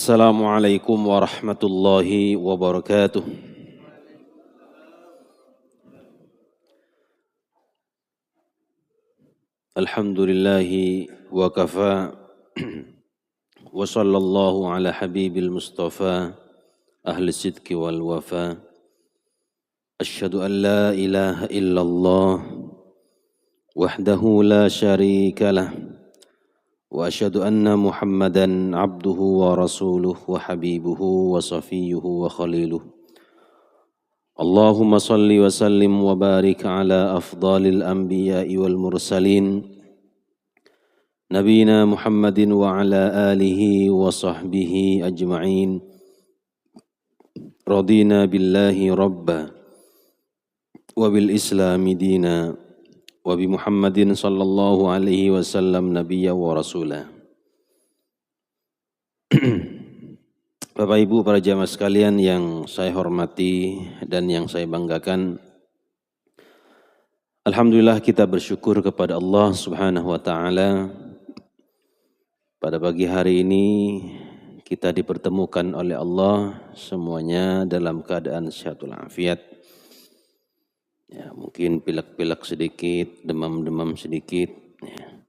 Assalamualaikum warahmatullahi wabarakatuh. Alhamdulillahi wa kafa wa sallallahu ala habibil mustafa ahli sidki wal wafa. Asyhadu an la ilaha illallah wahdahu la syarika lah. Wa asyhadu anna Muhammadan abduhu wa rasuluh wa habibuhu wa safiyuhu wa khaliluh. Allahumma salli wa sallim wa barik ala afdalil anbiya'i wal mursalin Nabiyina Muhammadin wa ala alihi wa sahbihi ajma'in. Radina billahi rabba wa bil islami dina wa bi Muhammadin sallallahu alaihi wasallam nabiyya wa rasulah. Bapak Ibu para jamaah sekalian yang saya hormati dan yang saya banggakan, alhamdulillah kita bersyukur kepada Allah Subhanahu wa taala. Pada pagi hari ini kita dipertemukan oleh Allah semuanya dalam keadaan sehat walafiat. Ya, mungkin pilek-pilek sedikit, demam-demam sedikit. Ya.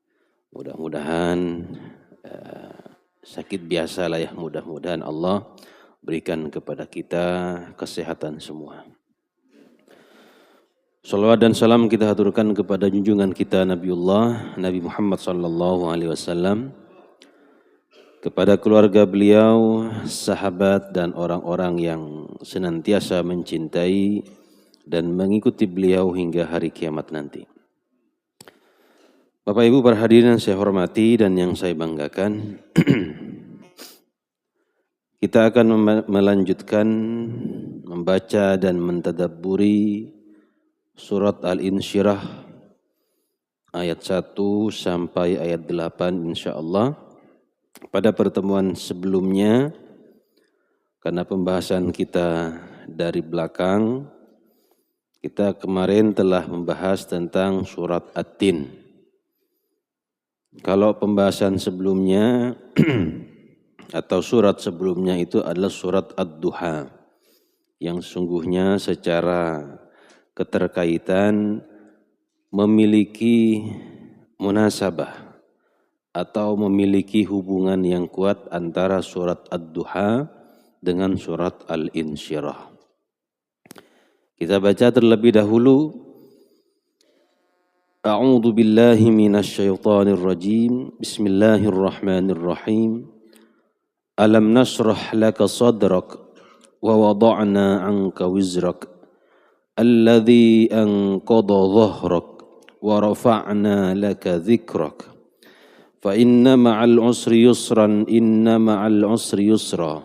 Mudah-mudahan sakit biasa lah ya. Mudah-mudahan Allah berikan kepada kita kesehatan semua. Salawat dan salam kita haturkan kepada junjungan kita Nabiullah Nabi Muhammad sallallahu alaihi wasallam, kepada keluarga beliau, sahabat dan orang-orang yang senantiasa mencintai dan mengikuti beliau hingga hari kiamat nanti. Bapak Ibu para hadirin yang saya hormati dan yang saya banggakan, kita akan melanjutkan membaca dan mentadabburi surat Al-Insyirah ayat 1 sampai ayat 8 insyaallah. Pada pertemuan sebelumnya, karena pembahasan kita dari belakang, kita kemarin telah membahas tentang surat At-Tin. Kalau pembahasan sebelumnya atau surat sebelumnya itu adalah surat Ad-Duha, yang sungguhnya secara keterkaitan memiliki munasabah atau memiliki hubungan yang kuat antara surat Ad-Duha dengan surat Al-Insyirah. Kita baca terlebih dahulu. A'udzu billahi minasy syaithanir rajim. Bismillahirrahmanirrahim. Alam nashrah laka sadrak wa wada'na 'anka wizrak alladzi anqadha dhahrak wa rafa'na laka dzikrak. Fa inna ma'al usri yusran, inna ma'al usri yusra.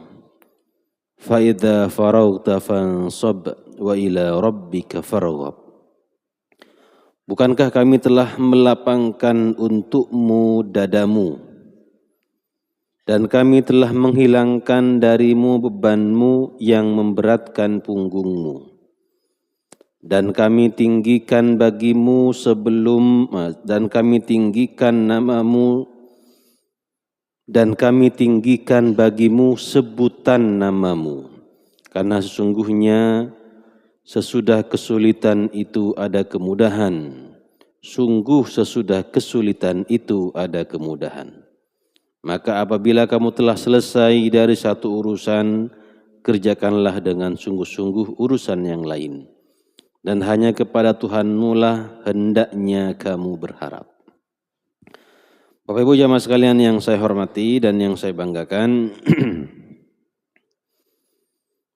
Fa idza faraghta fansab wa ila rabbika farghab. Bukankah kami telah melapangkan untukmu dadamu dan kami telah menghilangkan darimu bebanmu yang memberatkan punggungmu, dan kami tinggikan bagimu dan kami tinggikan namamu dan kami tinggikan bagimu sebutan namamu, karena sesungguhnya sesudah kesulitan itu ada kemudahan. Sungguh sesudah kesulitan itu ada kemudahan. Maka apabila kamu telah selesai dari satu urusan, kerjakanlah dengan sungguh-sungguh urusan yang lain. Dan hanya kepada Tuhanmu lah hendaknya kamu berharap. Bapak Ibu jamaah sekalian yang saya hormati dan yang saya banggakan,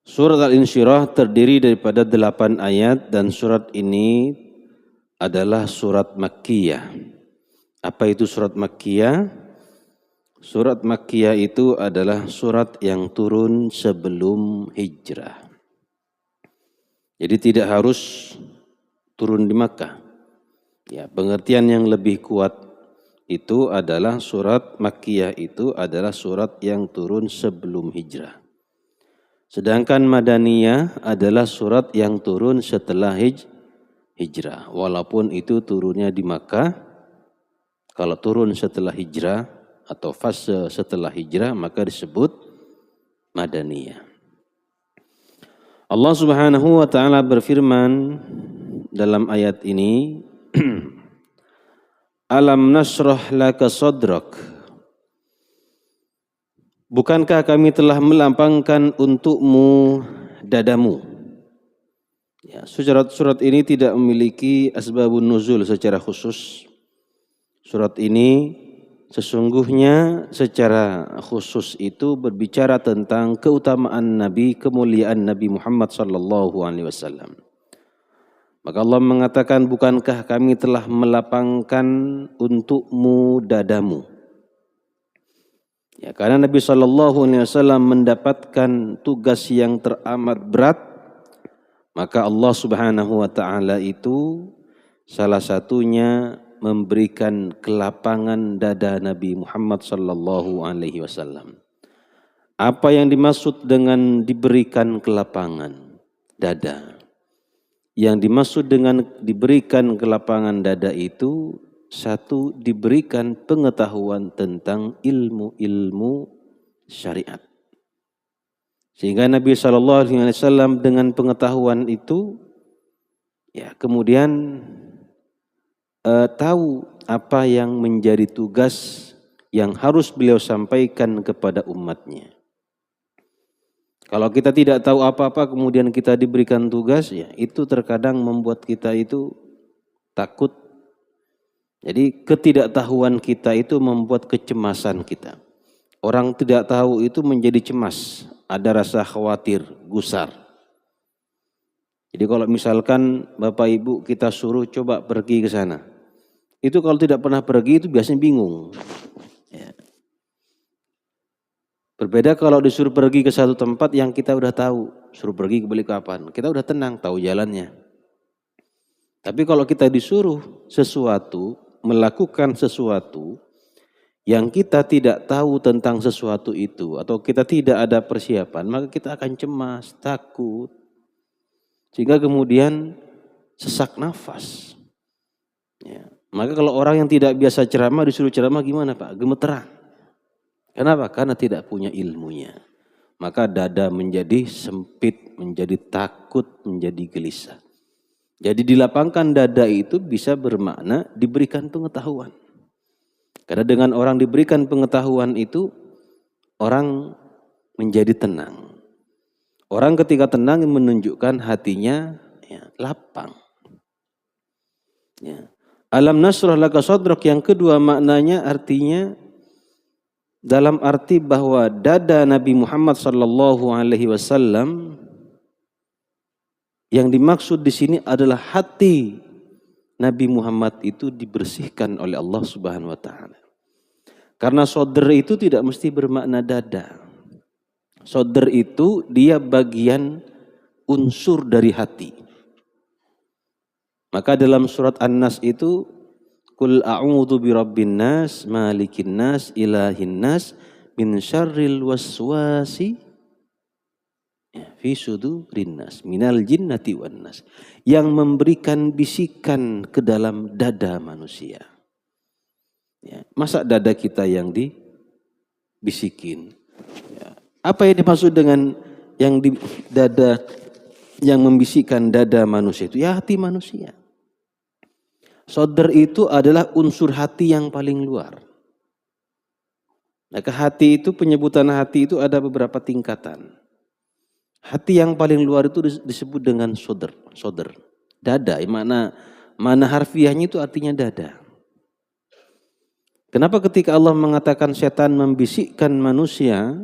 surat Al-Insyirah terdiri daripada 8 ayat dan surat ini adalah surat Makkiyah. Apa itu surat Makkiyah? Surat Makkiyah itu adalah surat yang turun sebelum hijrah. Jadi tidak harus turun di Makkah. Ya, pengertian yang lebih kuat itu adalah surat Makkiyah itu adalah surat yang turun sebelum hijrah. Sedangkan Madaniyah adalah surat yang turun setelah hijrah. Walaupun itu turunnya di Makkah, kalau turun setelah hijrah atau fase setelah hijrah maka disebut madaniyah. Allah Subhanahu wa taala berfirman dalam ayat ini, Alam nasrah laka sadrak. Bukankah kami telah melapangkan untukmu dadamu? Ya, surat ini tidak memiliki asbabun nuzul secara khusus. Surat ini sesungguhnya secara khusus itu berbicara tentang keutamaan Nabi, kemuliaan Nabi Muhammad sallallahu alaihi wasallam. Maka Allah mengatakan, bukankah kami telah melapangkan untukmu dadamu? Ya, karena Nabi sallallahu alaihi wasallam mendapatkan tugas yang teramat berat, maka Allah Subhanahu wa taala itu salah satunya memberikan kelapangan dada Nabi Muhammad sallallahu alaihi wasallam. Apa yang dimaksud dengan diberikan kelapangan dada? Yang dimaksud dengan diberikan kelapangan dada itu, satu, diberikan pengetahuan tentang ilmu-ilmu syariat. Sehingga Nabi SAW dengan pengetahuan itu, ya kemudian tahu apa yang menjadi tugas yang harus beliau sampaikan kepada umatnya. Kalau kita tidak tahu apa-apa kemudian kita diberikan tugas, ya itu terkadang membuat kita itu takut. Jadi ketidaktahuan kita itu membuat kecemasan kita. Orang tidak tahu itu menjadi cemas, ada rasa khawatir, gusar. Jadi kalau misalkan Bapak Ibu kita suruh coba pergi ke sana, itu kalau tidak pernah pergi itu biasanya bingung. Ya. Berbeda kalau disuruh pergi ke satu tempat yang kita udah tahu, suruh pergi ke Balikpapan, kita udah tenang, tahu jalannya. Tapi kalau kita disuruh sesuatu, melakukan sesuatu yang kita tidak tahu tentang sesuatu itu, atau kita tidak ada persiapan, maka kita akan cemas, takut, sehingga kemudian sesak nafas. Ya. Maka kalau orang yang tidak biasa ceramah disuruh ceramah gimana Pak? Gemeteran. Kenapa? Karena tidak punya ilmunya. Maka dada menjadi sempit, menjadi takut, menjadi gelisah. Jadi dilapangkan dada itu bisa bermakna diberikan pengetahuan. Karena dengan orang diberikan pengetahuan itu, orang menjadi tenang. Orang ketika tenang menunjukkan hatinya ya, lapang. Ya. Alam nasrah laka sadrak, yang kedua maknanya artinya dalam arti bahwa dada Nabi Muhammad sallallahu alaihi wasallam yang dimaksud di sini adalah hati Nabi Muhammad itu dibersihkan oleh Allah Subhanahu wa taala. Karena sodr itu tidak mesti bermakna dada. Sodr itu dia bagian unsur dari hati. Maka dalam surat An-Nas itu, Qul a'udzu birabbin nas, malikin nas, ilahin nas, min syarril waswasi fi sudurin nas, minal jinnati wan nas. Yang memberikan bisikan ke dalam dada manusia. Ya, masa dada kita yang dibisikin? Ya. Apa yang dimaksud dengan yang di dada, yang membisikkan dada manusia itu? Ya hati manusia. Sodr itu adalah unsur hati yang paling luar. Maka hati itu, penyebutan hati itu ada beberapa tingkatan. Hati yang paling luar itu disebut dengan sodr. Dada, mana harfiahnya itu artinya dada. Kenapa ketika Allah mengatakan setan membisikkan manusia,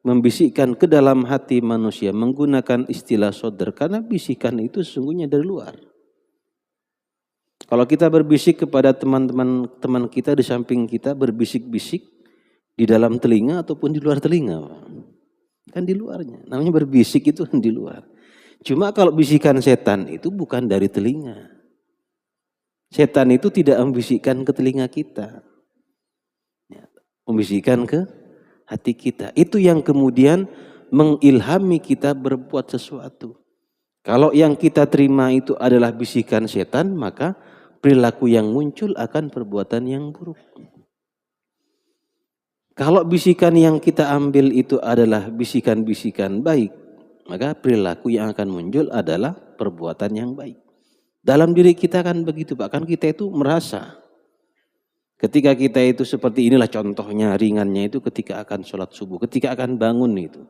membisikkan ke dalam hati manusia menggunakan istilah sodr? Karena bisikan itu sesungguhnya dari luar. Kalau kita berbisik kepada teman kita di samping kita, berbisik-bisik di dalam telinga ataupun di luar telinga, kan di luarnya. Namanya berbisik itu di luar. Cuma kalau bisikan setan itu bukan dari telinga. Setan itu tidak membisikkan ke telinga kita, membisikkan ke hati kita. Itu yang kemudian mengilhami kita berbuat sesuatu. Kalau yang kita terima itu adalah bisikan setan, maka perilaku yang muncul akan perbuatan yang buruk. Kalau bisikan yang kita ambil itu adalah bisikan-bisikan baik, maka perilaku yang akan muncul adalah perbuatan yang baik. Dalam diri kita kan begitu, Pak. Kan kita itu merasa ketika kita itu seperti inilah contohnya ringannya itu ketika akan sholat subuh, ketika akan bangun itu.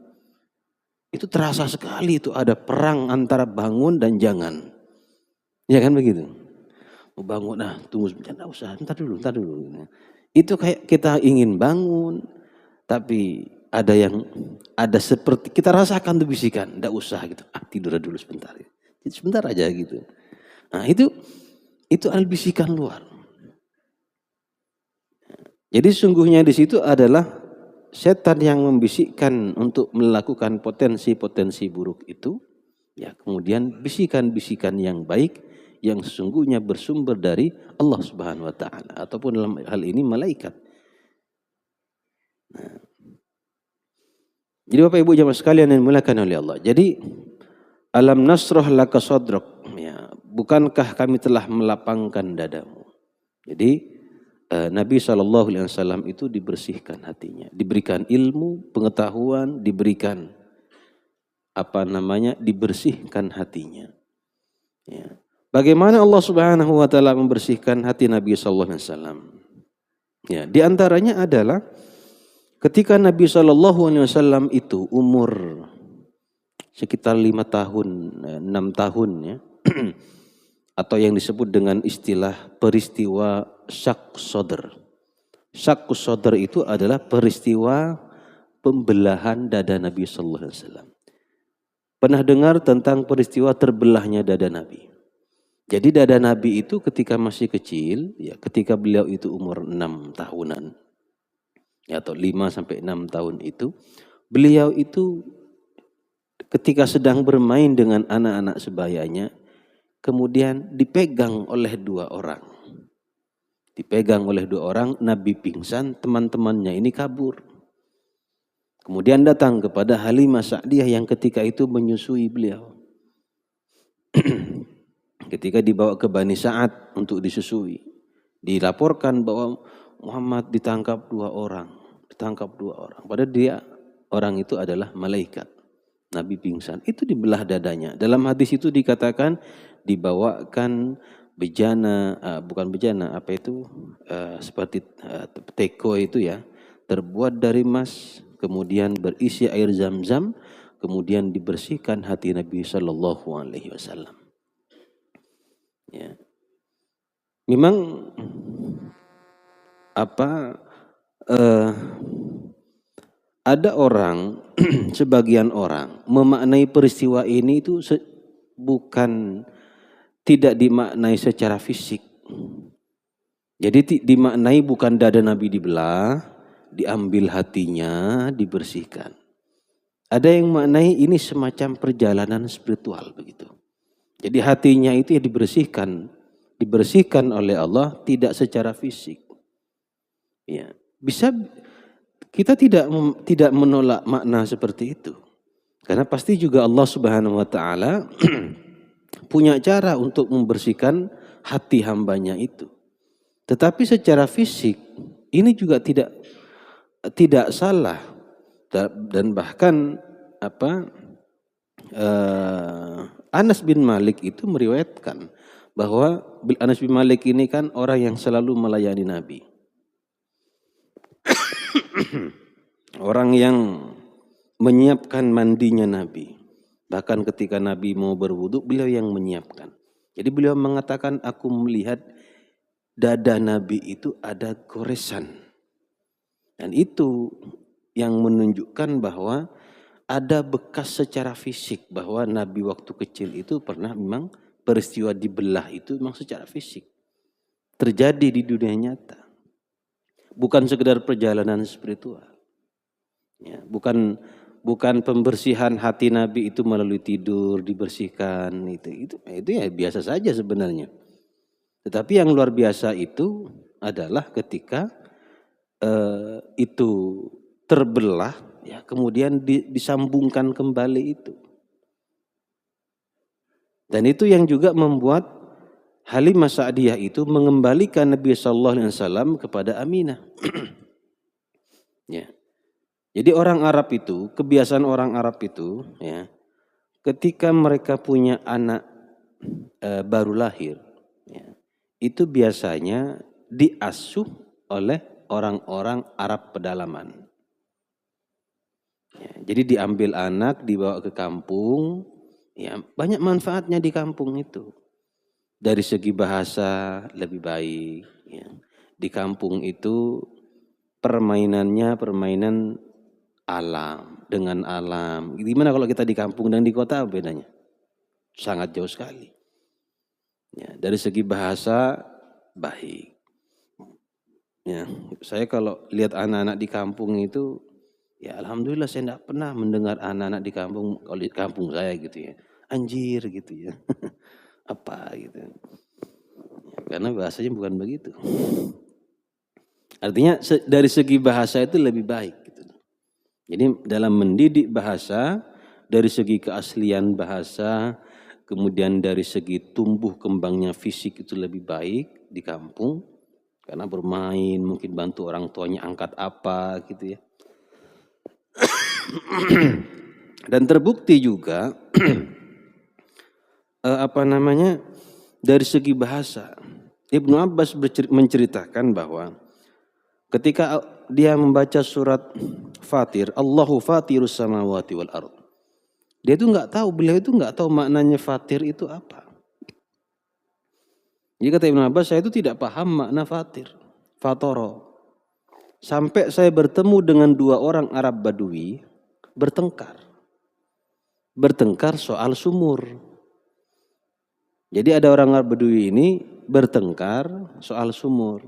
Itu terasa sekali itu ada perang antara bangun dan jangan. Ya kan begitu. Mau bangun, tunggu sebentar, entar dulu. Itu kayak kita ingin bangun, tapi ada seperti kita rasakan tuh bisikan, enggak usah gitu. Tidur dulu sebentar. Sebentar aja gitu. Nah, itu adalah bisikan luar. Jadi sungguhnya di situ adalah setan yang membisikkan untuk melakukan potensi-potensi buruk itu, ya kemudian bisikan-bisikan yang baik yang sesungguhnya bersumber dari Allah Subhanahu wa taala ataupun dalam hal ini malaikat. Nah, jadi Bapak Ibu jamaah sekalian yang dimuliakan oleh Allah. Jadi alam nasrah laka sadrak, ya, bukankah kami telah melapangkan dadamu. Jadi Nabi SAW itu dibersihkan hatinya, diberikan ilmu, pengetahuan, diberikan dibersihkan hatinya. Ya. Bagaimana Allah Subhanahu wa taala membersihkan hati Nabi sallallahu alaihi wasallam? Ya, di antaranya adalah ketika Nabi sallallahu alaihi wasallam itu umur sekitar 5 tahun, 6 tahun ya. Atau yang disebut dengan istilah peristiwa syak sodr. Syak sodr itu adalah peristiwa pembelahan dada Nabi sallallahu alaihi wasallam. Pernah dengar tentang peristiwa terbelahnya dada Nabi? Jadi dada Nabi itu ketika masih kecil, ya ketika beliau itu umur 6 tahunan, ya, atau 5 sampai 6 tahun itu, beliau itu ketika sedang bermain dengan anak-anak sebayanya, kemudian dipegang oleh 2 orang. Dipegang oleh 2 orang, Nabi pingsan, teman-temannya ini kabur. Kemudian datang kepada Halimah Sa'diyah yang ketika itu menyusui beliau. Ketika dibawa ke Bani Sa'ad untuk disusui, dilaporkan bahwa Muhammad ditangkap 2 orang. Padahal orang itu adalah malaikat. Nabi pingsan, itu dibelah dadanya. Dalam hadis itu dikatakan dibawakan bejana, bukan bejana, seperti teko itu ya, terbuat dari emas, kemudian berisi air zam-zam, kemudian dibersihkan hati Nabi Sallallahu Alaihi Wasallam. Ya. Memang ada orang, sebagian orang memaknai peristiwa ini itu bukan tidak dimaknai secara fisik. Jadi dimaknai bukan dada Nabi dibelah, diambil hatinya, dibersihkan. Ada yang maknai ini semacam perjalanan spiritual begitu. Jadi hatinya itu ya dibersihkan oleh Allah, tidak secara fisik. Ya, kita tidak menolak makna seperti itu. Karena pasti juga Allah Subhanahu wa taala punya cara untuk membersihkan hati hambanya itu. Tetapi secara fisik ini juga tidak salah, dan bahkan Anas bin Malik itu meriwayatkan bahwa Anas bin Malik ini kan orang yang selalu melayani Nabi. Orang yang menyiapkan mandinya Nabi. Bahkan ketika Nabi mau berwudu, beliau yang menyiapkan. Jadi beliau mengatakan, aku melihat dada Nabi itu ada goresan. Dan itu yang menunjukkan bahwa ada bekas secara fisik, bahwa Nabi waktu kecil itu pernah memang peristiwa dibelah itu memang secara fisik. Terjadi di dunia nyata. Bukan sekedar perjalanan spiritual. Ya, bukan pembersihan hati Nabi itu melalui tidur dibersihkan, itu ya biasa saja sebenarnya. Tetapi yang luar biasa itu adalah ketika itu terbelah, ya kemudian disambungkan kembali itu. Dan itu yang juga membuat Halimah Sa'diyah itu mengembalikan Nabi sallallahu alaihi wasallam kepada Aminah. Ya. Jadi orang Arab itu, kebiasaan orang Arab itu, ya, ketika mereka punya anak baru lahir, ya, itu biasanya diasuh oleh orang-orang Arab pedalaman. Ya, jadi diambil anak, dibawa ke kampung, ya, banyak manfaatnya di kampung itu. Dari segi bahasa lebih baik, ya. Di kampung itu permainannya permainan alam, dengan alam. Gimana kalau kita di kampung dan di kota bedanya? Sangat jauh sekali. Ya, dari segi bahasa baik. Ya, saya kalau lihat anak-anak di kampung itu, ya alhamdulillah saya tidak pernah mendengar anak-anak di kampung, kalau di kampung saya gitu ya, anjir gitu ya, apa gitu. Ya, karena bahasanya bukan begitu. Artinya dari segi bahasa itu lebih baik. Gitu. Jadi dalam mendidik bahasa, dari segi keaslian bahasa, kemudian dari segi tumbuh kembangnya fisik itu lebih baik di kampung. Karena bermain, mungkin bantu orang tuanya angkat apa gitu ya. Dan terbukti juga dari segi bahasa. Ibnu Abbas menceritakan bahwa ketika dia membaca surat Fatir, Allahu fatirus samawati wal ardh. Dia itu beliau itu nggak tahu maknanya Fatir itu apa. Jadi kata Ibnu Abbas, saya itu tidak paham makna Fatir, Fatoro. Sampai saya bertemu dengan dua orang Arab Badui bertengkar. Bertengkar soal sumur. Jadi ada orang Arab Badui ini bertengkar soal sumur.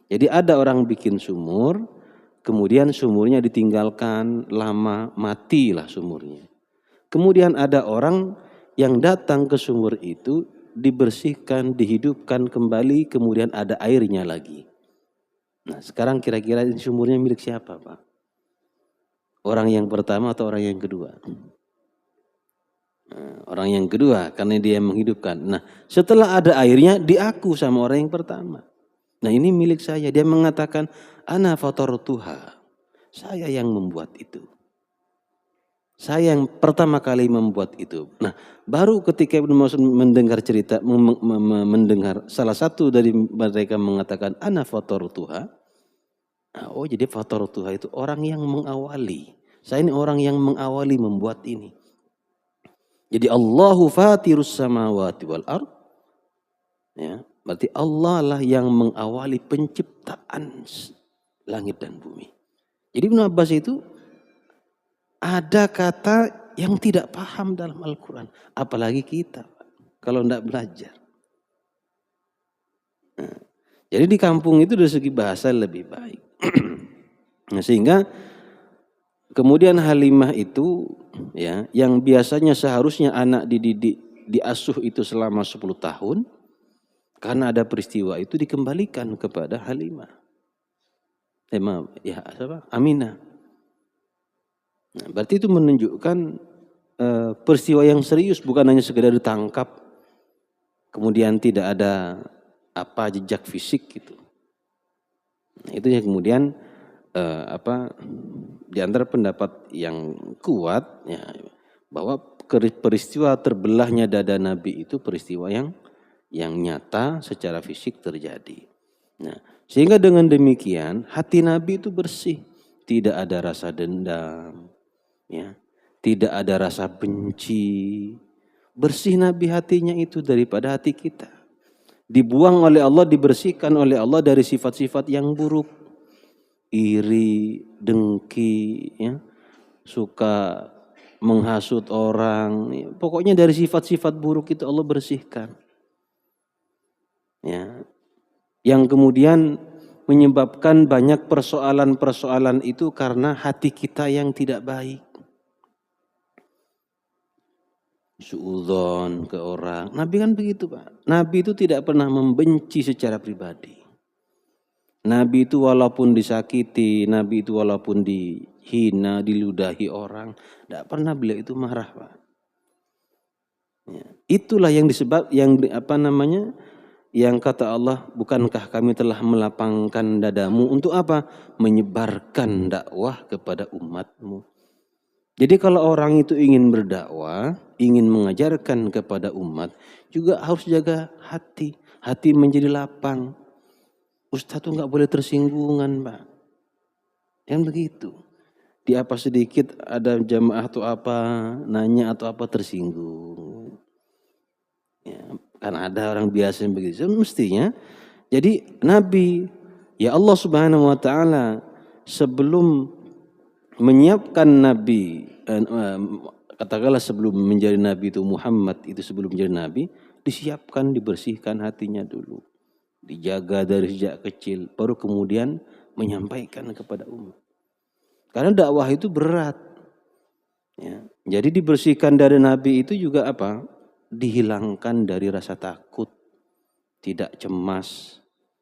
Jadi ada orang bikin sumur, kemudian sumurnya ditinggalkan lama, matilah sumurnya. Kemudian ada orang yang datang ke sumur itu, dibersihkan, dihidupkan kembali, kemudian ada airnya lagi. Nah sekarang kira-kira sumurnya milik siapa Pak? Orang yang pertama atau orang yang kedua? Nah, orang yang kedua karena dia menghidupkan. Nah setelah ada airnya diaku sama orang yang pertama. Nah ini milik saya. Dia mengatakan ana fatartuha. Saya yang membuat itu. Saya yang pertama kali membuat itu. Nah, baru ketika Ibnu Mas'ud mendengar cerita, mendengar salah satu dari mereka mengatakan ana fatartuha. Nah, oh jadi fatartuha itu orang yang mengawali. Saya ini orang yang mengawali membuat ini. Jadi Allahu fatirus samawati wal ardh. Ya, berarti Allah lah yang mengawali penciptaan langit dan bumi. Jadi Ibnu Abbas itu ada kata yang tidak paham dalam Al-Quran. Apalagi kita, kalau tidak belajar. Nah, jadi di kampung itu dari segi bahasa lebih baik. Nah, sehingga kemudian Halimah itu, ya, yang biasanya seharusnya anak dididik, diasuh itu selama 10 tahun, karena ada peristiwa itu dikembalikan kepada Halimah. Aminah. Nah, berarti itu menunjukkan peristiwa yang serius, bukan hanya sekedar ditangkap, kemudian tidak ada jejak fisik gitu. Nah, itu yang kemudian di antara pendapat yang kuat ya, bahwa peristiwa terbelahnya dada Nabi itu peristiwa yang nyata secara fisik terjadi. Nah, sehingga dengan demikian hati Nabi itu bersih, tidak ada rasa dendam, ya, tidak ada rasa benci. Bersih Nabi hatinya itu daripada hati kita. Dibuang oleh Allah, dibersihkan oleh Allah dari sifat-sifat yang buruk. Iri, dengki, ya, suka menghasut orang. Ya, pokoknya dari sifat-sifat buruk itu Allah bersihkan. Ya. Yang kemudian menyebabkan banyak persoalan-persoalan itu karena hati kita yang tidak baik. Suudzon ke orang. Nabi kan begitu Pak. Nabi itu tidak pernah membenci secara pribadi. Nabi itu walaupun disakiti, Nabi itu walaupun dihina, diludahi orang, tidak pernah beliau itu marah Pak. Ya. Itulah yang yang kata Allah, bukankah kami telah melapangkan dadamu untuk apa? Menyebarkan dakwah kepada umatmu. Jadi kalau orang itu ingin berdakwah, ingin mengajarkan kepada umat, juga harus jaga hati. Hati menjadi lapang. Ustaz tuh nggak boleh tersinggungan, Pak. Yang begitu. Di apa sedikit ada jamaah atau apa, nanya atau apa tersinggung. Ya, kan ada orang biasa yang begitu. Mestinya, jadi Nabi, ya Allah Subhanahu Wa Taala sebelum menyiapkan Nabi, katakanlah sebelum menjadi Nabi itu Muhammad itu sebelum menjadi Nabi, disiapkan, dibersihkan hatinya dulu, dijaga dari sejak kecil, baru kemudian menyampaikan kepada umat. Karena dakwah itu berat. Ya. Jadi dibersihkan dari Nabi itu juga apa? Dihilangkan dari rasa takut, tidak cemas.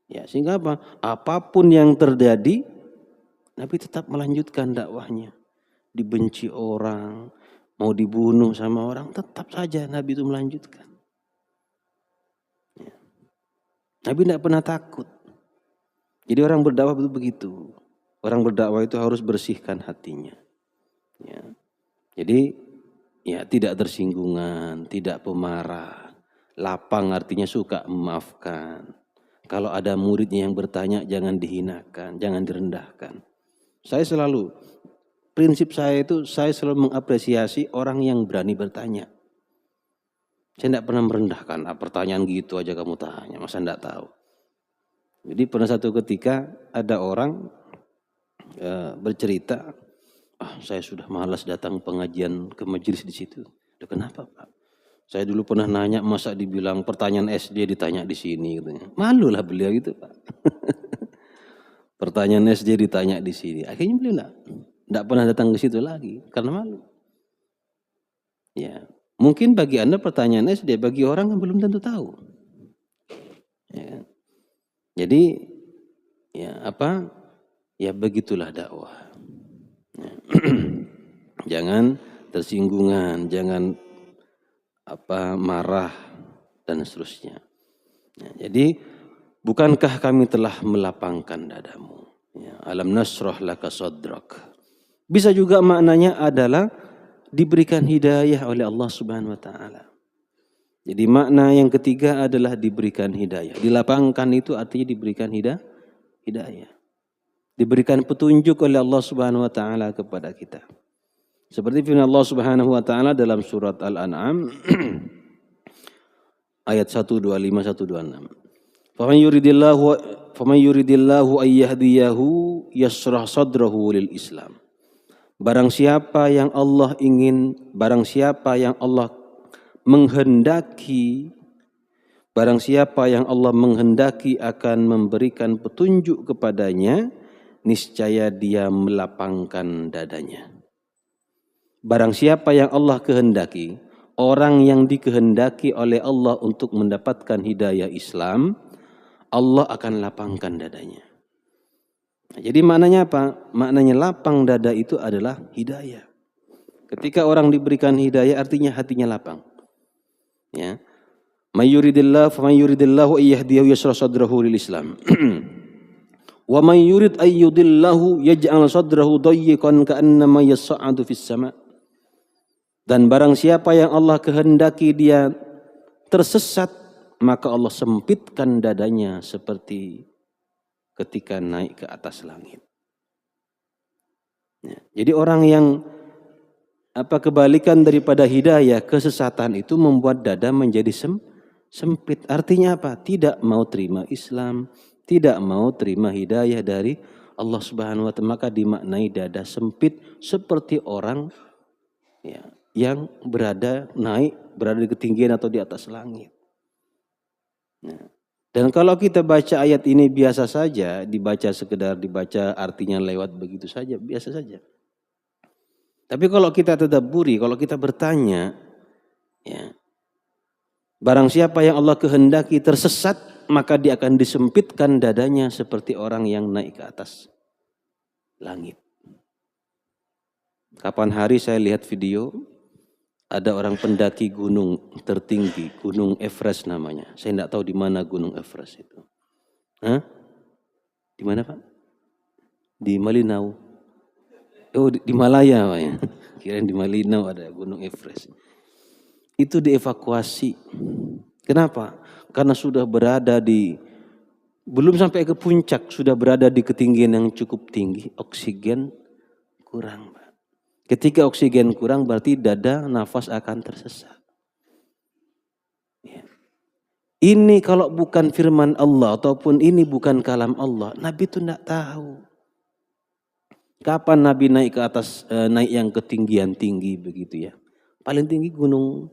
Ya, sehingga apa? Apapun yang terjadi, Nabi tetap melanjutkan dakwahnya. Dibenci orang, mau dibunuh sama orang, tetap saja Nabi itu melanjutkan. Ya. Nabi tidak pernah takut. Jadi orang berdakwah itu begitu. Orang berdakwah itu harus bersihkan hatinya. Ya. Jadi ya tidak tersinggungan, tidak pemarah. Lapang artinya suka memaafkan. Kalau ada muridnya yang bertanya jangan dihinakan, jangan direndahkan. Prinsip saya itu saya selalu mengapresiasi orang yang berani bertanya. Saya tidak pernah merendahkan, pertanyaan gitu aja kamu tanya, masa tidak tahu. Jadi pernah satu ketika ada orang bercerita, saya sudah malas datang pengajian ke majelis di situ. Kenapa Pak? Saya dulu pernah nanya, masa dibilang pertanyaan SD ditanya di sini, katanya. Malulah beliau gitu Pak. Pertanyaan SD ditanya di sini. Akhirnya beliau tidak pernah datang ke situ lagi karena malu. Ya, mungkin bagi Anda pertanyaan SD, bagi orang yang belum tentu tahu. Ya. Jadi ya apa? Ya begitulah dakwah. Ya. Jangan tersinggungan, jangan marah dan seterusnya. Ya, jadi bukankah kami telah melapangkan dadamu? Ya, alam nasrah laka sadrak. Bisa juga maknanya adalah diberikan hidayah oleh Allah Subhanahu Wa Taala. Jadi makna yang ketiga adalah diberikan hidayah. Dilapangkan itu artinya diberikan hidayah. Diberikan petunjuk oleh Allah Subhanahu Wa Taala kepada kita. Seperti firman Allah Subhanahu Wa Taala dalam surat Al-An'am ayat 125 126. Faman yuridillahu ayyahdiyahu yashrah sadrahu lil Islam. Barang siapa yang Allah menghendaki, barang siapa yang Allah menghendaki akan memberikan petunjuk kepadanya, niscaya dia melapangkan dadanya. Barang siapa yang Allah kehendaki, orang yang dikehendaki oleh Allah untuk mendapatkan hidayah Islam, Allah akan lapangkan dadanya. Jadi maknanya apa? Maknanya lapang dada itu adalah hidayah. Ketika orang diberikan hidayah artinya hatinya lapang. Ya. May yuridillahu ayyahdiyahu yashrah sadrahu lil Islam. Wa may yurid ayyudillahu yaj'al sadrahu dayyiqan ka'annama yas'adu fis sama'. Dan barang siapa yang Allah kehendaki dia tersesat, maka Allah sempitkan dadanya seperti ketika naik ke atas langit. Ya, jadi orang yang kebalikan daripada hidayah, kesesatan itu membuat dada menjadi sempit. Artinya apa? Tidak mau terima Islam, tidak mau terima hidayah dari Allah Subhanahu Wa Taala, maka dimaknai dada sempit seperti orang ya, yang berada di ketinggian atau di atas langit. Nah, dan kalau kita baca ayat ini biasa saja, sekedar dibaca artinya lewat begitu saja, biasa saja. Tapi kalau kita tadabburi, kalau kita bertanya, ya, barang siapa yang Allah kehendaki tersesat, maka dia akan disempitkan dadanya seperti orang yang naik ke atas langit. Kapan hari saya lihat video, Ada orang pendaki gunung tertinggi, Gunung Everest namanya. Saya tidak tahu di mana Gunung Everest itu. Hah? Di mana Pak? Di Malinau. Oh di Malaya Pak ya. Kirain di Malinau ada Gunung Everest. Itu dievakuasi. Kenapa? Karena sudah berada di, belum sampai ke puncak, sudah berada di ketinggian yang cukup tinggi, oksigen kurang. Ketika oksigen kurang berarti dada, nafas akan tersesat. Ya. Ini kalau bukan firman Allah ataupun ini bukan kalam Allah, Nabi itu tidak tahu. Kapan Nabi naik ke atas, naik yang ketinggian tinggi begitu ya. Paling tinggi gunung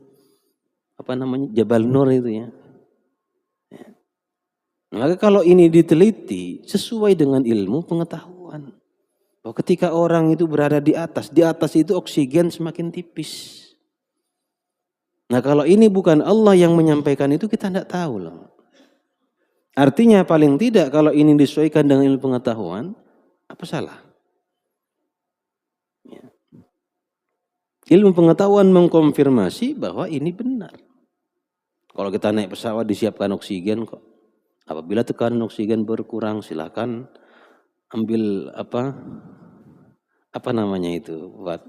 apa namanya, Jabal Nur itu ya. Maka kalau ini diteliti sesuai dengan ilmu pengetahuan. Bahwa ketika orang itu berada di atas itu oksigen semakin tipis. Nah kalau ini bukan Allah yang menyampaikan itu kita tidak tahu loh. Artinya paling tidak kalau ini disesuaikan dengan ilmu pengetahuan, apa salah? Ya. Ilmu pengetahuan mengkonfirmasi bahwa ini benar. Kalau kita naik pesawat disiapkan oksigen kok. Apabila tekanan oksigen berkurang silakan ambil apa namanya itu buat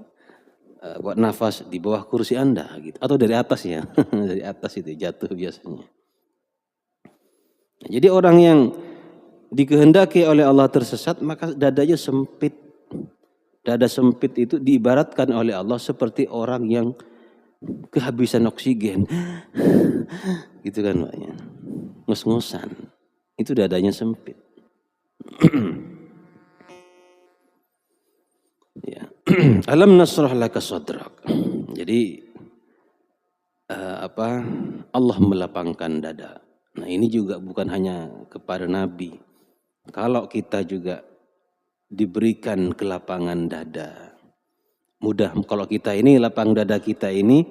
nafas di bawah kursi Anda gitu, atau dari atas ya. Dari atas itu jatuh biasanya. Jadi orang yang dikehendaki oleh Allah tersesat maka dadanya sempit. Dada sempit itu diibaratkan oleh Allah seperti orang yang kehabisan oksigen. Gitu kan Pak ya. Ngos-ngosan. Itu dadanya sempit. Ya. Alam nasrah laka sadrak. Jadi Allah melapangkan dada. Nah, ini juga bukan hanya kepada Nabi. Kalau kita juga diberikan kelapangan dada. Mudah kalau kita ini lapang dada kita ini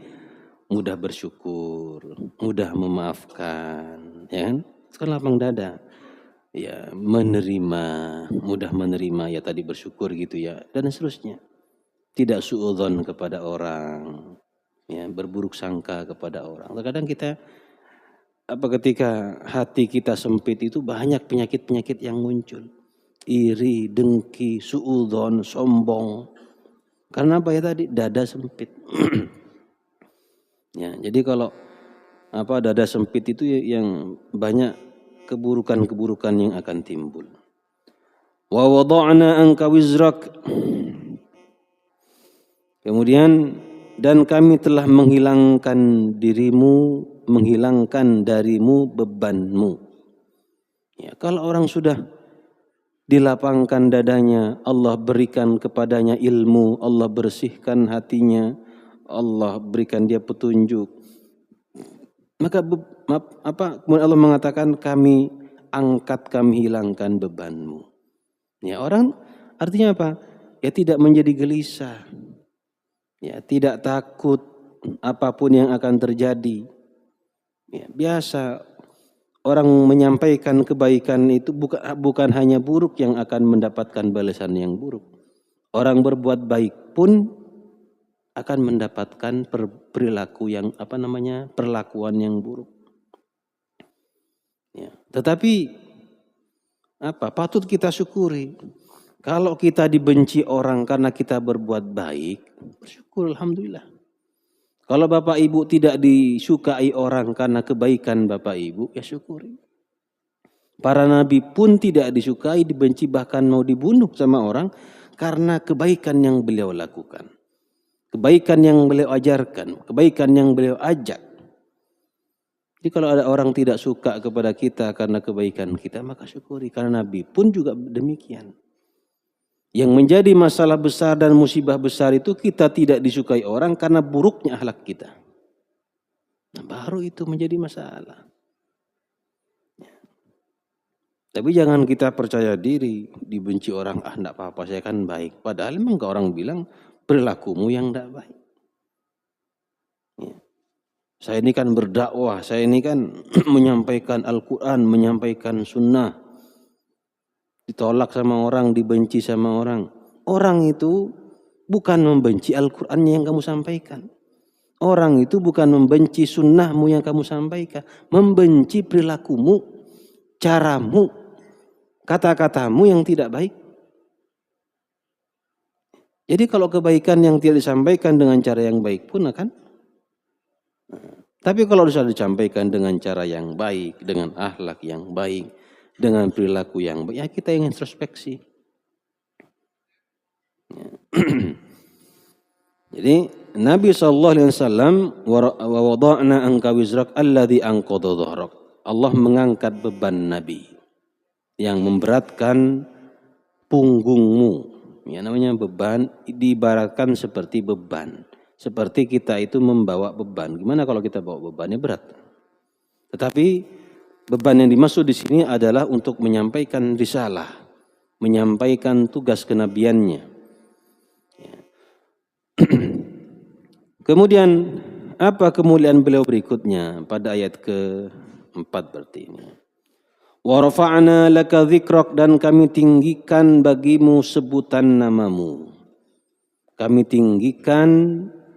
mudah bersyukur, mudah memaafkan, ya kan? Itu kan lapang dada. Ya, menerima, mudah menerima ya tadi bersyukur gitu ya dan seterusnya. Tidak suudzon kepada orang, ya, berburuk sangka kepada orang. Terkadang kita ketika hati kita sempit itu banyak penyakit-penyakit yang muncul. Iri, dengki, suudzon, sombong. Karena apa ya tadi? Dada sempit. Ya, jadi kalau dada sempit itu yang banyak keburukan-keburukan yang akan timbul. Wa wada'na anka wizrak. Kemudian dan kami telah menghilangkan darimu bebanmu. Ya, kalau orang sudah dilapangkan dadanya, Allah berikan kepadanya ilmu, Allah bersihkan hatinya, Allah berikan dia petunjuk. Maka kemudian Allah mengatakan kami hilangkan bebanmu. Ya, orang artinya apa? Ya tidak menjadi gelisah. Ya, tidak takut apapun yang akan terjadi. Ya, biasa orang menyampaikan kebaikan itu bukan hanya buruk yang akan mendapatkan balasan yang buruk. Orang berbuat baik pun akan mendapatkan perilaku yang perlakuan yang buruk. Ya, tetapi patut kita syukuri. Kalau kita dibenci orang karena kita berbuat baik, bersyukur alhamdulillah. Kalau Bapak Ibu tidak disukai orang karena kebaikan Bapak Ibu, ya syukuri. Para nabi pun tidak disukai, dibenci, bahkan mau dibunuh sama orang karena kebaikan yang beliau lakukan. Kebaikan yang beliau ajarkan, kebaikan yang beliau ajak. Jadi kalau ada orang tidak suka kepada kita karena kebaikan kita, maka syukuri. Karena nabi pun juga demikian. Yang menjadi masalah besar dan musibah besar itu kita tidak disukai orang karena buruknya akhlak kita. Nah, baru itu menjadi masalah. Ya. Tapi jangan kita percaya diri, dibenci orang, enggak apa-apa, saya kan baik. Padahal memang orang bilang perilakumu yang enggak baik. Ya. Saya ini kan berdakwah, saya ini kan menyampaikan Al-Quran, menyampaikan sunnah. Ditolak sama orang, dibenci sama orang. Orang itu bukan membenci Al-Qurannya yang kamu sampaikan. Orang itu bukan membenci sunnahmu yang kamu sampaikan, membenci perilakumu, caramu, kata-katamu yang tidak baik. Jadi kalau kebaikan yang tidak disampaikan dengan cara yang baik pun akan. Tapi kalau bisa disampaikan dengan cara yang baik, dengan akhlak yang baik, dengan perilaku yang baik, ya kita yang introspeksi. Ya. Jadi Nabi SAW wa wada'na anka wizrak alladhi anqadha dhahrak. Allah mengangkat beban Nabi yang memberatkan punggungmu. Ya, namanya beban diibaratkan seperti beban. Seperti kita itu membawa beban. Gimana kalau kita bawa bebannya berat? Tetapi beban yang dimaksud di sini adalah untuk menyampaikan risalah, menyampaikan tugas kenabiannya. Ya. Kemudian apa kemuliaan beliau berikutnya pada ayat ke-4 berarti ini. Wa rafa'na laka dzikrak, dan kami tinggikan bagimu sebutan namamu. Kami tinggikan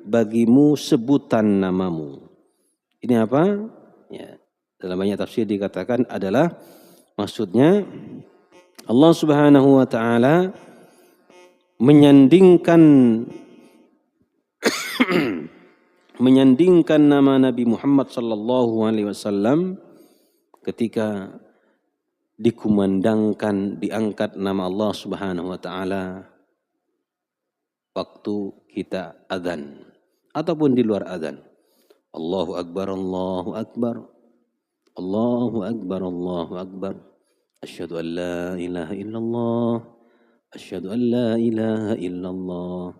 bagimu sebutan namamu. Ini apa? Ya, dalam banyak tafsir dikatakan adalah maksudnya Allah Subhanahu wa taala menyandingkan nama Nabi Muhammad sallallahu alaihi wasallam ketika dikumandangkan, diangkat nama Allah Subhanahu wa taala waktu kita azan ataupun di luar azan. Allahu akbar, Allahu akbar. Allahu akbar, Allahu akbar. Asyhadu an la ilaha illallah. Asyhadu an la ilaha illallah.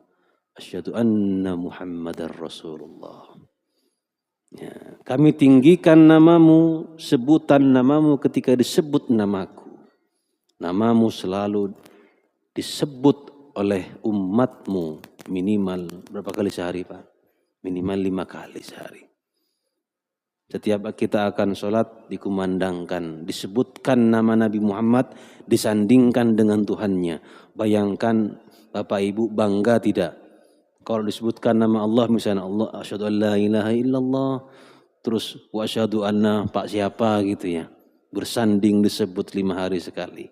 Asyhadu anna Muhammadar Rasulullah. Ya, kami tinggikan namamu, sebutan namamu ketika disebut namaku. Namamu selalu disebut oleh umatmu minimal berapa kali sehari, Pak? Minimal 5 kali sehari. Setiap kita akan sholat dikumandangkan, disebutkan nama Nabi Muhammad, disandingkan dengan Tuhannya. Bayangkan Bapak Ibu bangga tidak? Kalau disebutkan nama Allah, misalnya Allah, asyhadu an la ilaha illallah, terus wa asyhadu anna Pak siapa gitu ya, bersanding disebut 5 hari sekali.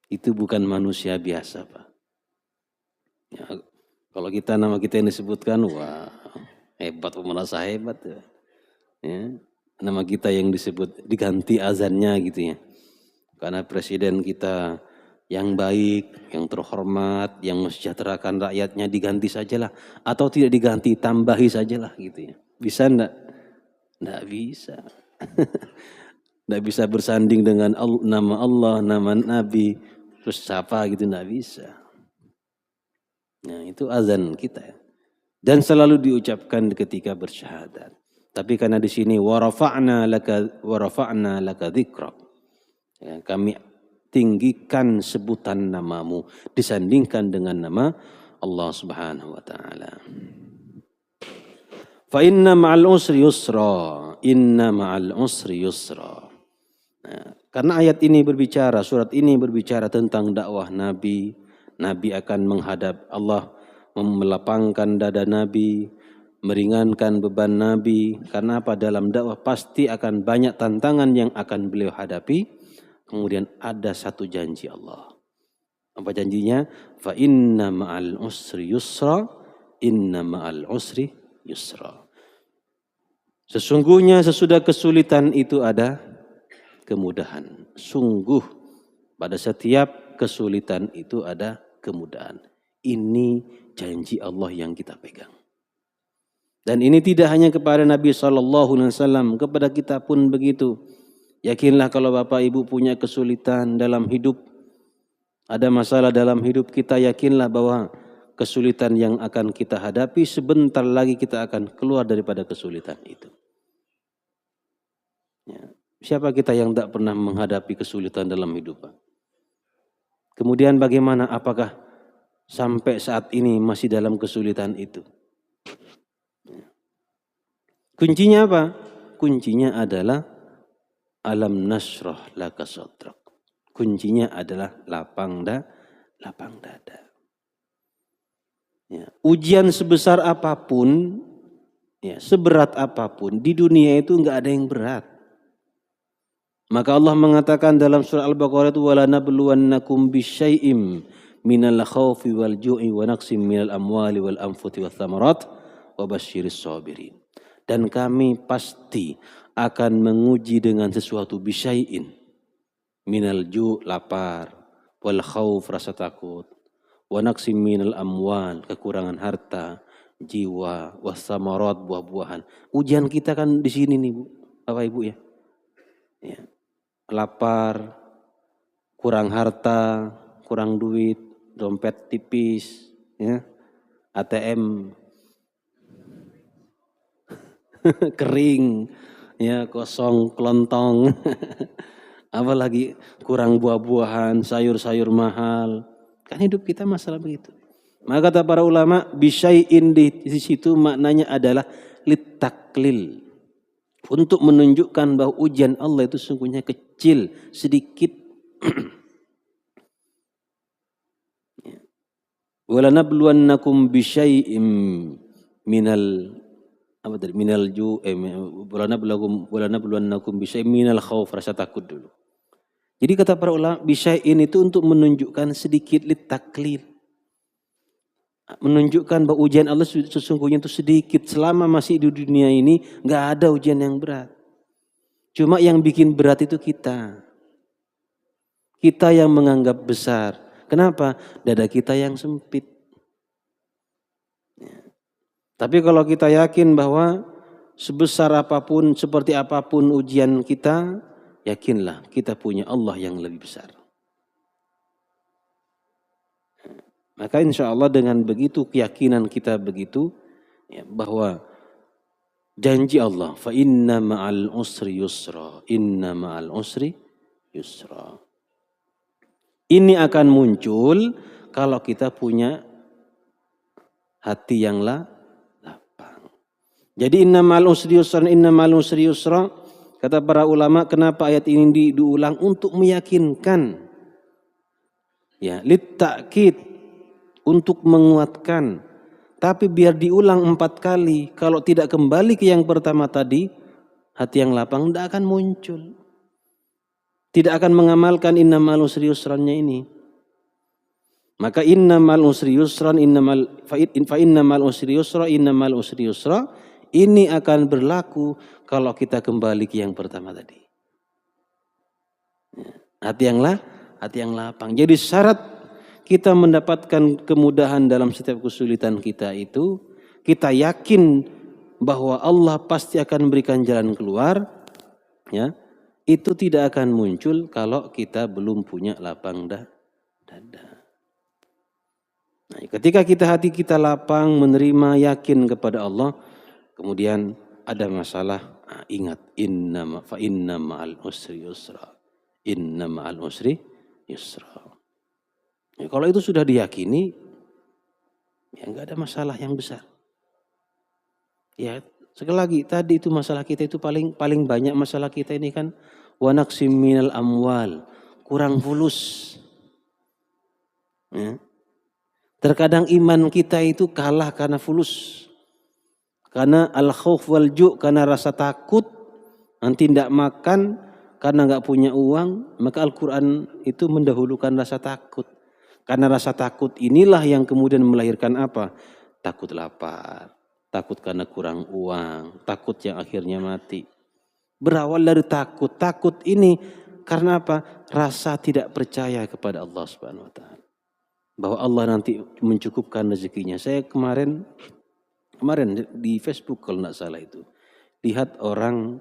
Itu bukan manusia biasa, Pak. Ya, kalau kita nama kita yang disebutkan, wah hebat, merasa hebat ya. Ya, nama kita yang disebut diganti azannya gitu ya. Karena presiden kita yang baik, yang terhormat, yang mensejahterakan rakyatnya diganti sajalah, atau tidak diganti, tambahi sajalah gitu ya. Bisa enggak? Enggak bisa. Enggak bisa bersanding dengan nama Allah, nama Nabi, terus siapa gitu, enggak bisa. Nah, itu azan kita ya. Dan selalu diucapkan ketika bersyahadat. Tapi karena di sini wa rafa'na laka dzikrak. Ya, kami tinggikan sebutan namamu disandingkan dengan nama Allah Subhanahu wa taala. Fa inna ma'al usri yusra, inna ma'al usri yusra. Nah, karena ayat ini berbicara, surat ini berbicara tentang dakwah Nabi. Nabi akan menghadap Allah, melapangkan dada Nabi, meringankan beban Nabi. Karena apa? Dalam dakwah pasti akan banyak tantangan yang akan beliau hadapi. Kemudian ada satu janji Allah. Apa janjinya? Fa inna ma'al usri yusra, inna ma'al usri yusra. Sesungguhnya sesudah kesulitan itu ada kemudahan. Sungguh pada setiap kesulitan itu ada kemudahan. Ini janji Allah yang kita pegang. Dan ini tidak hanya kepada Nabi SAW, kepada kita pun begitu. Yakinlah kalau Bapak Ibu punya kesulitan dalam hidup, ada masalah dalam hidup kita, yakinlah bahwa kesulitan yang akan kita hadapi sebentar lagi kita akan keluar daripada kesulitan itu. Ya. Siapa kita yang tidak pernah menghadapi kesulitan dalam hidup, Pak? Kemudian bagaimana? Apakah sampai saat ini masih dalam kesulitan itu? Ya. Kuncinya apa? Kuncinya adalah alam nasrah laka sadrak. Kuncinya adalah lapang dada. Ya. Ujian sebesar apapun Ya, seberat apapun di dunia itu enggak ada yang berat. Maka Allah mengatakan dalam surah Al-Baqarah itu wala nabluwannakum bisyai'im minal khaufi wal ju'i wa naqsim minal amwali wal anfuti wath thamarat wa basyiris sabirin. Dan kami pasti akan menguji dengan sesuatu bisyai'in minal ju' lapar wal khauf rasa takut wa naqsim minal amwal kekurangan harta jiwa was thamarat buah-buahan. Ujian kita kan di sini nih Bu, Bapak Ibu ya. Ya. Lapar, kurang harta, kurang duit, dompet tipis, ya, ATM kering, ya kosong, kelontong, apalagi kurang buah-buahan, sayur-sayur mahal, kan hidup kita masalah begitu. Maka kata para ulama, bisyai'in di situ maknanya adalah litaklil. Untuk menunjukkan bahwa ujian Allah itu sungguhnya kecil, sedikit. Walanabluwannakum bisyai'im walanabluwannakum bisyai'im minal khauf, rasa takut dulu. Jadi kata para ulama, bisyai'in itu untuk menunjukkan sedikit litaklil. Menunjukkan bahwa ujian Allah sesungguhnya itu sedikit. Selama masih di dunia ini nggak ada ujian yang berat. Cuma yang bikin berat itu kita. Kita yang menganggap besar. Kenapa? Dada kita yang sempit. Ya. Tapi kalau kita yakin bahwa sebesar apapun, seperti apapun ujian kita, yakinlah kita punya Allah yang lebih besar. Maka insya Allah dengan begitu keyakinan kita begitu ya, bahwa janji Allah fa inna ma'al usri yusra, inna ma'al usri yusra. Ini akan muncul kalau kita punya hati yang lapang. Jadi inna ma'al usri yusra, inna ma'al usri yusra, kata para ulama, kenapa ayat ini diulang untuk meyakinkan, ya, litta'kid, untuk menguatkan. Tapi biar diulang 4 kali. Kalau tidak kembali ke yang pertama tadi, hati yang lapang tidak akan muncul. Tidak akan mengamalkan innamal usri yusrannya ini. Maka innamal usri yusran, fa innamal usri yusra, innamal usri yusra, ini akan berlaku kalau kita kembali ke yang pertama tadi. Hati yang lapang. Jadi syarat kita mendapatkan kemudahan dalam setiap kesulitan kita itu, kita yakin bahwa Allah pasti akan memberikan jalan keluar, ya, itu tidak akan muncul kalau kita belum punya lapang dada. Nah, ketika hati kita lapang, menerima, yakin kepada Allah, kemudian ada masalah, ingat, fa inna ma'al usri yusra, inna ma'al usri yusra. Ya, kalau itu sudah diyakini, ya nggak ada masalah yang besar. Ya, sekali lagi tadi itu masalah kita itu paling banyak masalah kita ini kan wa naqsim minal amwal, kurang fulus. Ya. Terkadang iman kita itu kalah karena fulus. Karena al-khauf wal ju', karena rasa takut, nanti tidak makan karena nggak punya uang, maka Al-Quran itu mendahulukan rasa takut. Karena rasa takut inilah yang kemudian melahirkan apa? Takut lapar, takut karena kurang uang, takut yang akhirnya mati. Berawal dari takut. Takut ini karena apa? Rasa tidak percaya kepada Allah Subhanahu wa taala. Bahwa Allah nanti mencukupkan rezekinya. Saya kemarin di Facebook kalau tidak salah itu, lihat orang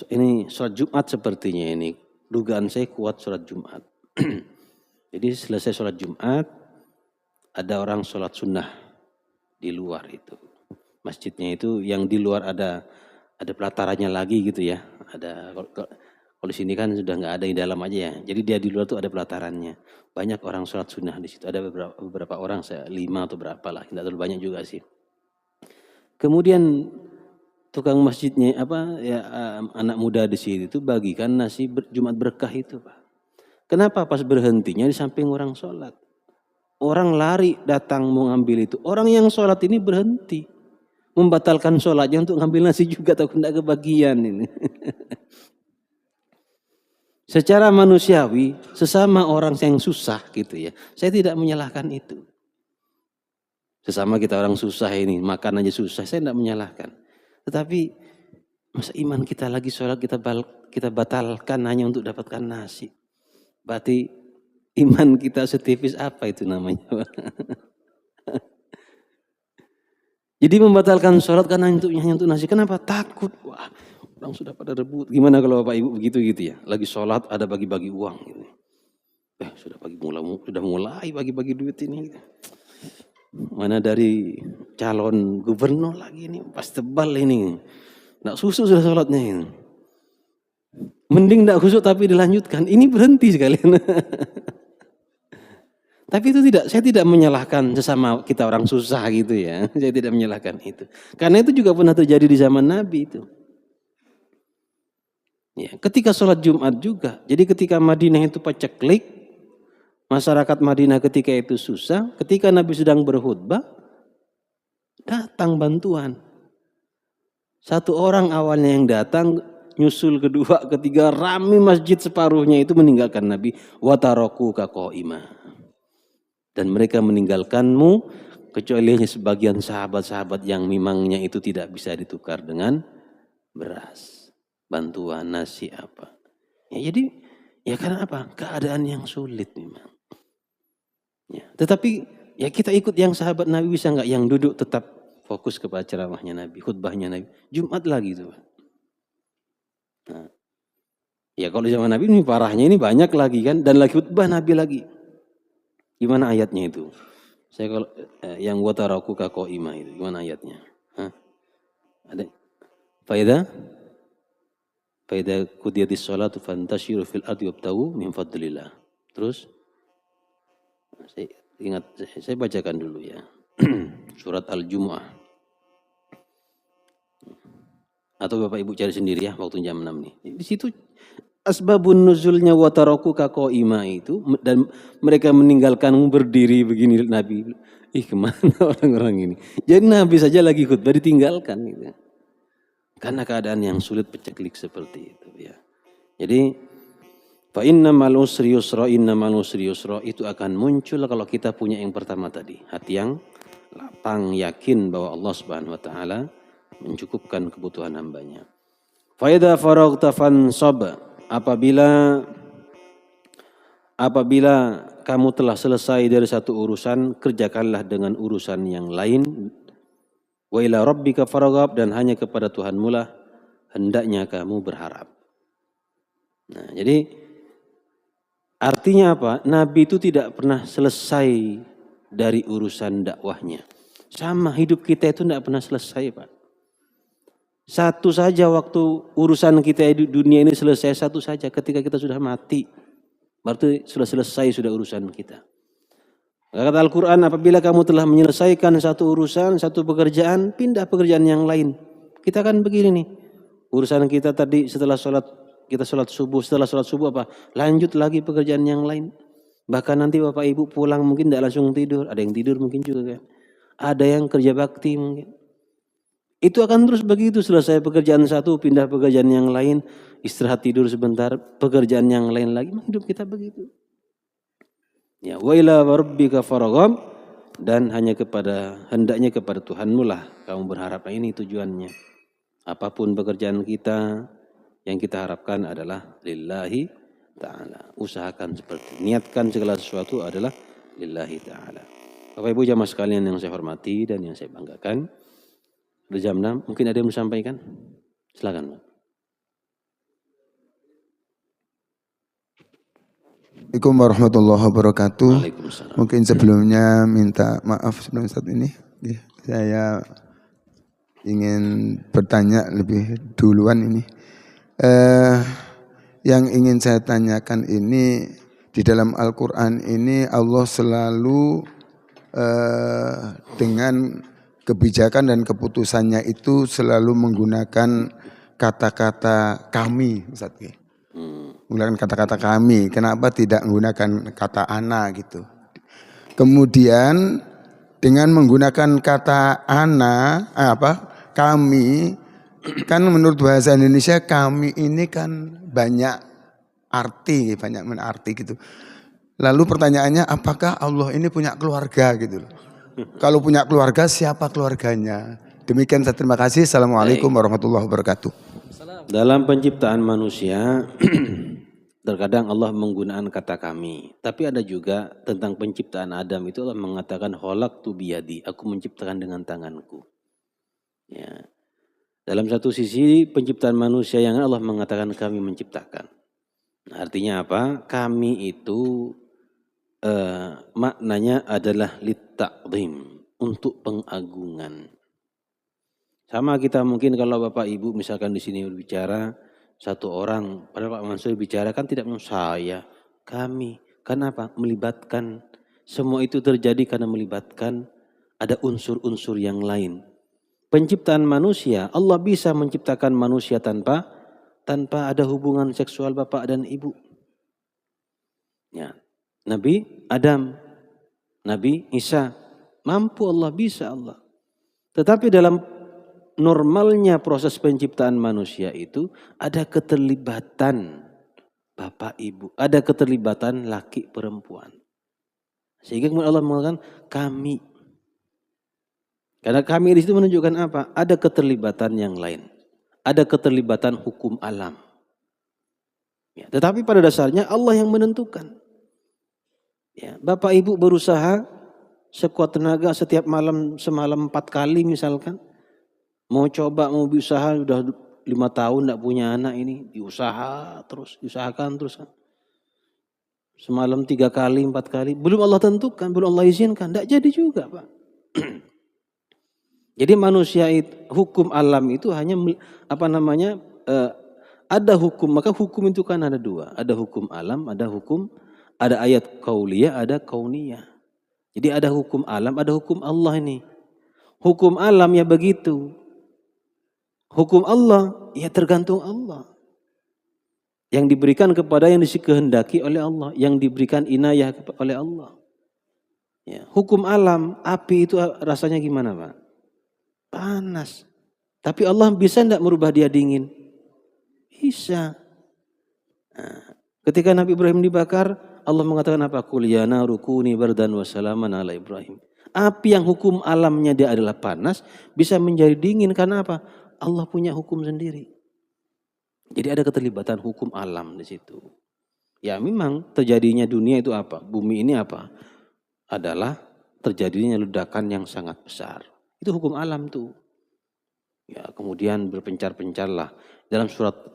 ini sholat Jumat sepertinya ini. Dugaan saya kuat sholat Jumat. Jadi selesai sholat Jumat, ada orang sholat sunnah di luar itu. Masjidnya itu yang di luar ada pelatarannya lagi gitu ya. Ada, kalau di sini kan sudah nggak ada, di dalam aja ya. Jadi dia di luar tuh ada pelatarannya. Banyak orang sholat sunnah di situ. Ada beberapa orang, 5 atau berapa lah, tidak terlalu banyak juga sih. Kemudian tukang masjidnya anak muda di sini itu bagikan nasi Jumat berkah itu, Pak. Kenapa pas berhentinya di samping orang sholat? Orang lari datang mau ngambil itu. Orang yang sholat ini berhenti. membatalkan sholatnya untuk ngambil nasi juga takut tidak kebagian ini. Secara manusiawi, sesama orang yang susah gitu ya, saya tidak menyalahkan itu. Sesama kita orang susah ini, makan aja susah, saya tidak menyalahkan. Tetapi masa iman kita lagi sholat kita batalkan hanya untuk dapatkan nasi. Berarti iman kita setipis apa itu namanya? Jadi membatalkan sholat karena hanya untuk nasi. Kenapa? Takut. Wah, orang sudah pada rebut. Gimana kalau Bapak Ibu begitu gitu ya? Lagi sholat ada bagi-bagi uang. Gitu. Sudah mulai bagi-bagi duit ini. Gitu. Mana dari calon gubernur lagi ini, pas tebal ini. Nggak susuk sudah sholatnya ini. Mending nggak khusuk tapi dilanjutkan. Ini berhenti sekalian. Tapi itu saya tidak menyalahkan sesama kita orang susah gitu ya. Saya tidak menyalahkan itu. Karena itu juga pernah terjadi di zaman Nabi itu. Ya, ketika sholat Jumat juga. Jadi ketika Madinah itu paceklik, masyarakat Madinah ketika itu susah, ketika Nabi sedang berkhutbah, datang bantuan. Satu orang awalnya yang datang, nyusul kedua, ketiga, rame masjid separuhnya itu meninggalkan Nabi. Wataroku qaimah. Dan mereka meninggalkanmu, kecuali hanya sebagian sahabat-sahabat yang memangnya itu tidak bisa ditukar dengan beras, bantuan, nasi apa. Ya, jadi, ya karena apa? Keadaan yang sulit memang. Ya, tetapi ya kita ikut yang sahabat Nabi bisa nggak? Yang duduk tetap fokus kepada ceramahnya Nabi, khutbahnya Nabi. Jumat lagi itu. Nah, ya kalau zaman Nabi ini parahnya ini banyak lagi kan, dan lagi khutbah Nabi lagi. Gimana ayatnya itu? Saya kalau yang wataraku qaimah itu gimana ayatnya? Hah? Ada? Faida qudiyatis sholatu fantashiru fil ardi wabtaghu min fadlillah. Terus saya bacakan dulu ya. Surat Al-Jumu'ah. Atau Bapak Ibu cari sendiri ya waktu jam 6 nih. Di situ asbabun nuzulnya wataraku qaimah itu, dan mereka meninggalkanmu berdiri begini Nabi. Kemana orang-orang ini? Jadi Nabi saja lagi khutbah ditinggalkan gitu. Karena keadaan yang sulit peceklik seperti itu ya. Jadi fa innamal usri yusra, innamal usri yusra itu akan muncul kalau kita punya yang pertama tadi, hati yang lapang, yakin bahwa Allah Subhanahu wa taala mencukupkan kebutuhan hambanya. Fa idza faraghta fansab, apabila kamu telah selesai dari satu urusan, kerjakanlah dengan urusan yang lain. Wa ila rabbika farghab, dan hanya kepada Tuhanmu lah hendaknya kamu berharap. Nah, jadi artinya apa? Nabi itu tidak pernah selesai dari urusan dakwahnya. Sama hidup kita itu tidak pernah selesai, Pak. Satu saja waktu urusan kita di dunia ini selesai, satu saja ketika kita sudah mati. Berarti sudah selesai sudah urusan kita. Kata Al-Quran, apabila kamu telah menyelesaikan satu urusan, satu pekerjaan, pindah pekerjaan yang lain. Kita kan begini nih. Urusan kita tadi setelah kita sholat subuh, setelah sholat subuh apa? Lanjut lagi pekerjaan yang lain. Bahkan nanti Bapak Ibu pulang mungkin tidak langsung tidur. Ada yang tidur mungkin juga kan. Ada yang kerja bakti mungkin. Itu akan terus begitu, selesai pekerjaan satu, pindah pekerjaan yang lain. Istirahat tidur sebentar, pekerjaan yang lain lagi. Hidup kita begitu. Ya, wa ila rabbika farghab, dan hendaknya kepada Tuhanmu lah kamu berharap. Nah, ini tujuannya. Apapun pekerjaan kita, yang kita harapkan adalah lillahi ta'ala. Usahakan seperti, niatkan segala sesuatu adalah lillahi ta'ala. Bapak Ibu jamaah sekalian yang saya hormati dan yang saya banggakan, udah jam 6, mungkin ada yang mau sampaikan? Silakan, Pak. Assalamualaikum warahmatullahi wabarakatuh. Mungkin sebelumnya minta maaf sebelum saat ini. Saya ingin bertanya lebih duluan ini. Yang ingin saya tanyakan ini, di dalam Al-Quran ini Allah selalu dengan kebijakan dan keputusannya itu selalu menggunakan kata-kata kami, Ustaz. Menggunakan kata-kata kami, kenapa tidak menggunakan kata ana gitu. Kemudian dengan menggunakan kata ana, kami, kan menurut bahasa Indonesia kami ini kan banyak arti, banyak menarti gitu. Lalu pertanyaannya apakah Allah ini punya keluarga gitu loh. Kalau punya keluarga siapa keluarganya? Demikian saya terima kasih. Assalamualaikum warahmatullahi wabarakatuh. Dalam penciptaan manusia terkadang Allah menggunakan kata kami. Tapi ada juga tentang penciptaan Adam itu Allah mengatakan khalaqtu biyadi, aku menciptakan dengan tanganku. Ya. Dalam satu sisi penciptaan manusia yang Allah mengatakan kami menciptakan. Nah, artinya apa? Kami itu maknanya adalah litta'zim, untuk pengagungan. Sama kita mungkin kalau Bapak Ibu misalkan di sini berbicara satu orang, pada Pak Mansur bicara kan tidak saya, kami. Kenapa? Melibatkan, semua itu terjadi karena melibatkan ada unsur-unsur yang lain. Penciptaan manusia, Allah bisa menciptakan manusia tanpa ada hubungan seksual bapak dan ibu. Ya. Nabi Adam, Nabi Isa, mampu Allah, bisa Allah. Tetapi dalam normalnya proses penciptaan manusia itu ada keterlibatan bapak ibu, ada keterlibatan laki perempuan. Sehingga kemudian Allah mengatakan kami. Karena kami di situ menunjukkan apa? Ada keterlibatan yang lain. Ada keterlibatan hukum alam. Ya, tetapi pada dasarnya Allah yang menentukan. Ya, bapak ibu berusaha sekuat tenaga setiap malam semalam 4 kali misalkan. Mau coba, mau berusaha sudah 5 tahun tidak punya anak ini. Diusahakan terus. Semalam 3 kali, 4 kali. Belum Allah tentukan, belum Allah izinkan. Tidak jadi juga Pak. Jadi manusia itu, hukum alam itu hanya ada hukum, maka hukum itu kan ada 2. Ada hukum alam, ada ayat qauliyah, ada kauniyah. Jadi ada hukum alam, ada hukum Allah ini. Hukum alam ya begitu. Hukum Allah ya tergantung Allah. Yang diberikan kepada yang dikehendaki oleh Allah, yang diberikan inayah oleh Allah. Ya, hukum alam, api itu rasanya gimana Pak? Panas. Tapi Allah bisa tidak merubah dia dingin? Bisa. Nah, ketika Nabi Ibrahim dibakar, Allah mengatakan apa? Qul ya naru kuni bardan wa salaman ala Ibrahim. Api yang hukum alamnya dia adalah panas, bisa menjadi dingin karena apa? Allah punya hukum sendiri. Jadi ada keterlibatan hukum alam di situ. Ya memang terjadinya dunia itu apa? Bumi ini apa? Adalah terjadinya ledakan yang sangat besar. Itu hukum alam tuh. Ya, kemudian berpencar-pencarlah. Dalam surat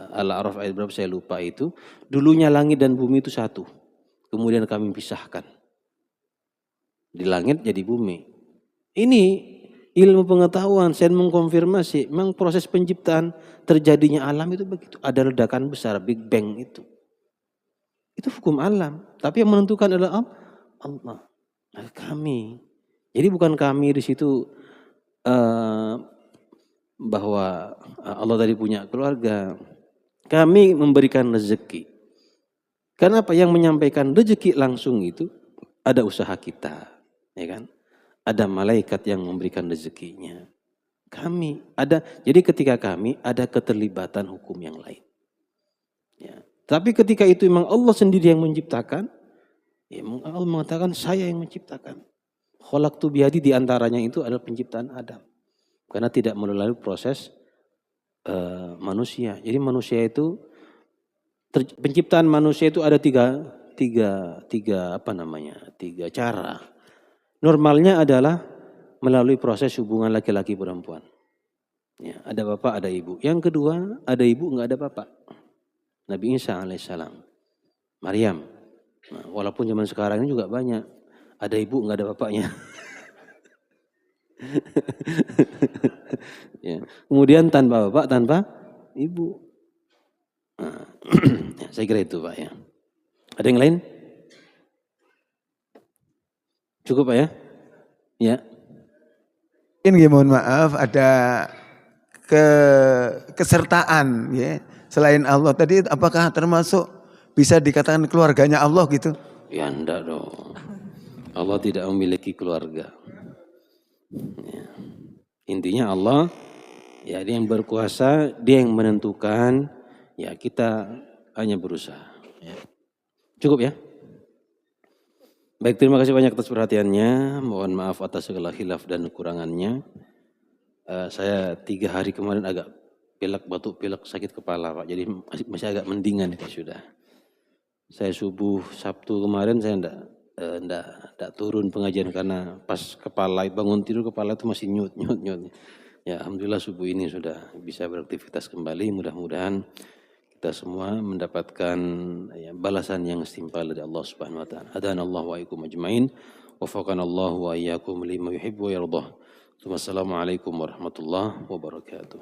Al-A'raf ayat berapa saya lupa itu. Dulunya langit dan bumi itu satu. Kemudian kami pisahkan. Di langit jadi bumi. Ini ilmu pengetahuan, saya mengkonfirmasi. Memang proses penciptaan terjadinya alam itu begitu. Ada ledakan besar, Big Bang itu. Itu hukum alam. Tapi yang menentukan adalah Allah. Nah, kami. Jadi bukan kami di situ bahwa Allah tadi punya keluarga. Kami memberikan rezeki. Karena apa? Yang menyampaikan rezeki langsung itu ada usaha kita, ya kan? Ada malaikat yang memberikan rezekinya. Kami ada. Jadi ketika kami ada keterlibatan hukum yang lain. Ya. Tapi ketika itu memang Allah sendiri yang menciptakan, ya Allah mengatakan saya yang menciptakan. Khalaqtu biyadi diantaranya itu adalah penciptaan Adam. Karena tidak melalui proses manusia. Jadi manusia itu, penciptaan manusia itu ada tiga cara. Normalnya adalah melalui proses hubungan laki-laki perempuan. Ya, ada bapak, ada ibu. Yang kedua, ada ibu, enggak ada bapak. Nabi Isa alaihissalam. Maryam. Nah, walaupun zaman sekarang ini juga banyak. Ada ibu enggak ada bapaknya. Ya. Kemudian tanpa bapak, tanpa ibu. Nah, ya, saya kira itu Pak ya. Ada yang lain? Cukup Pak ya? Ya. Ini mohon maaf ada kesertaan ya. Selain Allah tadi apakah termasuk bisa dikatakan keluarganya Allah gitu? Ya enggak dong. Allah tidak memiliki keluarga. Ya. Intinya Allah, ya dia yang berkuasa, dia yang menentukan, ya kita hanya berusaha. Ya. Cukup ya? Baik, terima kasih banyak atas perhatiannya. Mohon maaf atas segala khilaf dan kekurangannya. Saya 3 hari kemarin agak pilek, batuk pilek, sakit kepala Pak. Jadi masih agak mendingan itu sudah. Saya subuh Sabtu kemarin saya enggak turun pengajian karena pas kepala bangun tidur kepala itu masih nyut. Ya alhamdulillah subuh ini sudah bisa beraktivitas kembali. Mudah-mudahan kita semua mendapatkan ya, balasan yang setimpal dari Allah Subhanahu wa taala. Hadanallahu wa iyyakum ajmain. Wafaqanallahu wa iyyakum lima yuhibbu wa yardah. Wassalamualaikum warahmatullahi wabarakatuh.